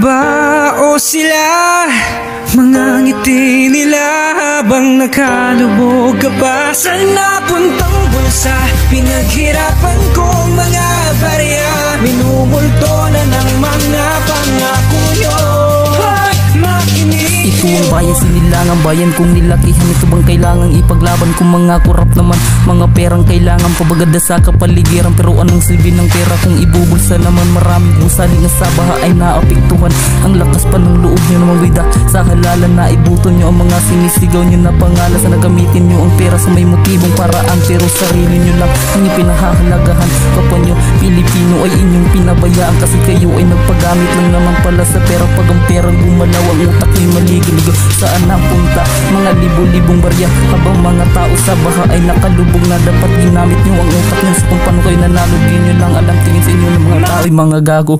ba o sila? Mga ngiti nila habang nakalubog ka pa sa napuntang bulsa. Pinaghirapan kong mga barya, minumulto na ng mga pangako nyo. Ito ang bayan, sinilangang bayan kung nilakihan. Ito bang kailangang ipaglaban kung mga kurap naman? Mga perang kailangan pabagada sa kapaligiran. Pero anong silbi ng pera kung ibubulsa naman? Maraming gusali na sa baha ay naapektuhan. Ang lakas pa ng loob nyo na mawida sa halalan na ibuto nyo ang mga sinisigaw nyo na pangalan. Sa nagamitin nyo ang pera sa may motibong paraan, pero sarili nyo lang ang ipinahahalagahan. Kapwa nyo Pilipino ay inyong pinabayaan, kasi kayo ay nagpagamit lang naman pala sa pera. Pag ang perang gumalaw, ang utak nyo'y maligo-ligo. Saan napunta mga libo-libong barya, habang mga tao sa baha ay nakalubog na? Dapat ginamit nyo ang utak nyo sa kung paano kayo nanalo. Di nyo lang alam, tingin sa inyo ng mga tao ay mga gago.